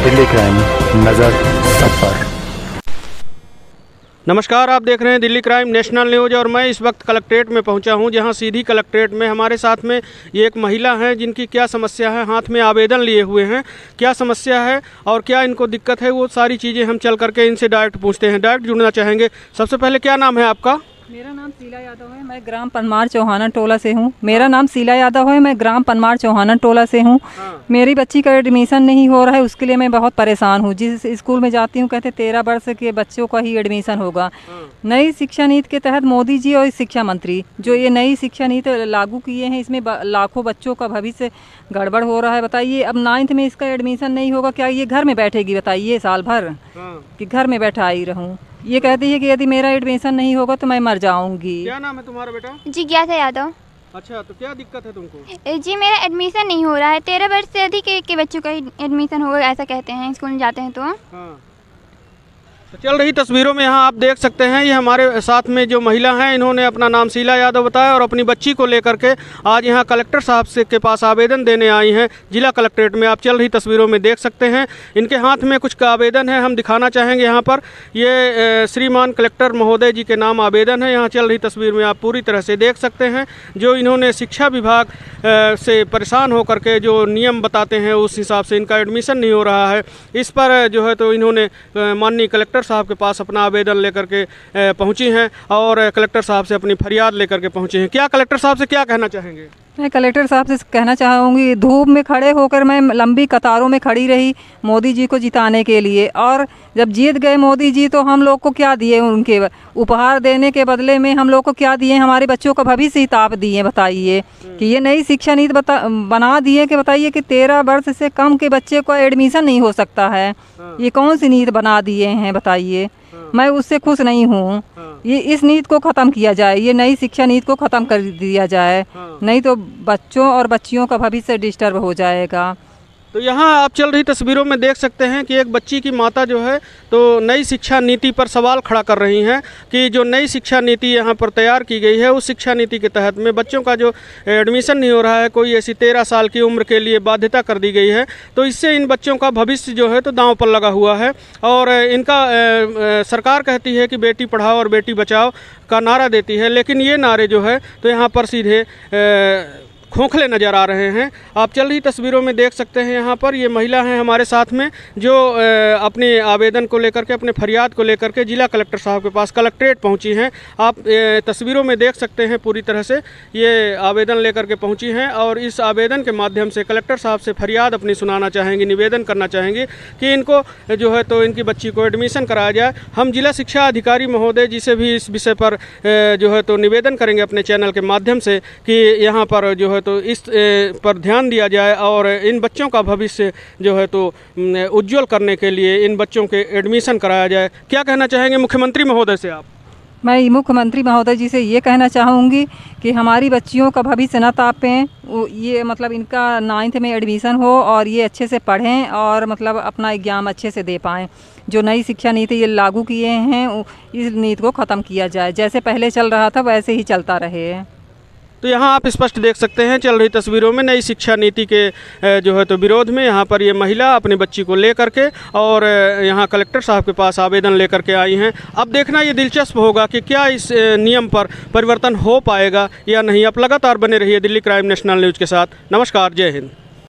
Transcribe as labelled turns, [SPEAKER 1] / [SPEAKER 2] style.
[SPEAKER 1] Delhi crime, नज़र सब पर।
[SPEAKER 2] नमस्कार, आप देख रहे हैं दिल्ली क्राइम नेशनल न्यूज़ और मैं इस वक्त कलेक्ट्रेट में पहुंचा हूं, जहां सीधी कलेक्ट्रेट में हमारे साथ में ये एक महिला है जिनकी क्या समस्या है, हाथ में आवेदन लिए हुए हैं, क्या समस्या है और क्या इनको दिक्कत है, वो सारी चीज़ें हम चल करके इनसे डायरेक्ट पूछते हैं, डायरेक्ट जुड़ना चाहेंगे। सबसे पहले क्या नाम है आपका?
[SPEAKER 3] मेरा नाम शीला यादव है, मैं ग्राम पनमार चौहाना टोला से हूँ। मेरा नाम शीला यादव है, मैं ग्राम पनमार चौहाना टोला से हूँ। मेरी बच्ची का एडमिशन नहीं हो रहा है, उसके लिए मैं बहुत परेशान हूँ। जिस स्कूल में जाती हूँ कहते 13 वर्ष के बच्चों का ही एडमिशन होगा। नई शिक्षा नीति के तहत मोदी जी और शिक्षा मंत्री जो ये नई शिक्षा नीति लागू किए हैं, इसमें लाखों बच्चों का भविष्य गड़बड़ हो रहा है। बताइए, अब 9th में इसका एडमिशन नहीं होगा, क्या ये घर में बैठेगी? बताइए, साल भर कि घर में बैठा ही रहूँ। ये कहती है कि यदि मेरा एडमिशन नहीं होगा तो मैं मर जाऊंगी।
[SPEAKER 2] क्या नाम है तुम्हारा बेटा?
[SPEAKER 4] जिज्ञासा यादव।
[SPEAKER 2] अच्छा, तो क्या दिक्कत है तुमको?
[SPEAKER 4] जी, मेरा एडमिशन नहीं हो रहा है। 13 वर्ष से अधिक के बच्चों का एडमिशन होगा, ऐसा कहते हैं स्कूल में जाते हैं तो।
[SPEAKER 2] हाँ। तो चल रही तस्वीरों में यहाँ आप देख सकते हैं, ये हमारे साथ में जो महिला हैं, इन्होंने अपना नाम शीला यादव बताया और अपनी बच्ची को लेकर के आज यहाँ कलेक्टर साहब से के पास आवेदन देने आई हैं जिला कलेक्ट्रेट में। आप चल रही तस्वीरों में देख सकते हैं, इनके हाथ में कुछ का आवेदन है, हम दिखाना चाहेंगे यहाँ पर। ये श्रीमान कलेक्टर महोदय जी के नाम आवेदन है, यहाँ चल रही तस्वीर में आप पूरी तरह से देख सकते हैं। जो इन्होंने शिक्षा विभाग से परेशान होकर के जो नियम बताते हैं उस हिसाब से इनका एडमिशन नहीं हो रहा है। इस पर जो है तो इन्होंने माननीय कलेक्टर साहब के पास अपना आवेदन लेकर के पहुंची हैं और कलेक्टर साहब से अपनी फरियाद लेकर के पहुंची हैं। क्या कलेक्टर साहब से क्या कहना चाहेंगे?
[SPEAKER 3] मैं कलेक्टर साहब से कहना चाहूँगी, धूप में खड़े होकर मैं लंबी कतारों में खड़ी रही मोदी जी को जिताने के लिए, और जब जीत गए मोदी जी तो हम लोग को क्या दिए? उनके उपहार देने के बदले में हम लोग को क्या दिए? हमारे बच्चों का भविष्य ही ताप दिए। बताइए कि ये नई शिक्षा नीति बना दिए कि बताइए कि 13 वर्ष से कम के बच्चे को एडमिशन नहीं हो सकता है। ये कौन सी नीति बना दिए हैं? बताइए, मैं उससे खुश नहीं हूँ। ये इस नीति को ख़त्म किया जाए, ये नई शिक्षा नीति को ख़त्म कर दिया जाए, नहीं तो बच्चों और बच्चियों का भविष्य डिस्टर्ब हो जाएगा।
[SPEAKER 2] तो यहाँ आप चल रही तस्वीरों में देख सकते हैं कि एक बच्ची की माता जो है तो नई शिक्षा नीति पर सवाल खड़ा कर रही हैं कि जो नई शिक्षा नीति यहाँ पर तैयार की गई है उस शिक्षा नीति के तहत में बच्चों का जो एडमिशन नहीं हो रहा है, कोई ऐसी 13 साल की उम्र के लिए बाध्यता कर दी गई है, तो इससे इन बच्चों का भविष्य जो है तो दांव पर लगा हुआ है। और इनका सरकार कहती है कि बेटी पढ़ाओ और बेटी बचाओ का नारा देती है, लेकिन ये नारे जो है तो यहाँ पर सीधे खोखले नज़र आ रहे हैं। आप चल रही तस्वीरों में देख सकते हैं, यहाँ पर ये महिला हैं हमारे साथ में जो अपने आवेदन को लेकर के, अपने फरियाद को लेकर के जिला कलेक्टर साहब के पास कलेक्ट्रेट पहुँची हैं। आप तस्वीरों में देख सकते हैं पूरी तरह से ये आवेदन लेकर के पहुँची हैं और इस आवेदन के माध्यम से कलेक्टर साहब से फरियाद अपनी सुनाना चाहेंगी, निवेदन करना चाहेंगी कि इनको जो है तो इनकी बच्ची को एडमिशन कराया जाए। हम जिला शिक्षा अधिकारी महोदय जी से भी इस विषय पर जो है तो निवेदन करेंगे अपने चैनल के माध्यम से कि यहाँ पर जो है तो इस पर ध्यान दिया जाए और इन बच्चों का भविष्य जो है तो उज्जवल करने के लिए इन बच्चों के एडमिशन कराया जाए। क्या कहना चाहेंगे मुख्यमंत्री महोदय से आप?
[SPEAKER 3] मैं मुख्यमंत्री महोदय जी से ये कहना चाहूँगी कि हमारी बच्चियों का भविष्य न तापें, ये मतलब इनका 9th में एडमिशन हो और ये अच्छे से पढ़ें और मतलब अपना एग्जाम अच्छे से दे पाएँ। जो नई शिक्षा नीति ये लागू किए हैं इस नीति को ख़त्म किया जाए, जैसे पहले चल रहा था वैसे ही चलता रहे।
[SPEAKER 2] तो यहाँ आप स्पष्ट देख सकते हैं चल रही तस्वीरों में नई शिक्षा नीति के जो है तो विरोध में यहाँ पर ये महिला अपनी बच्ची को लेकर के और यहाँ कलेक्टर साहब के पास आवेदन लेकर के आई हैं। अब देखना ये दिलचस्प होगा कि क्या इस नियम पर परिवर्तन हो पाएगा या नहीं। आप लगातार बने रहिए दिल्ली क्राइम नेशनल न्यूज़ के साथ। नमस्कार, जय हिंद।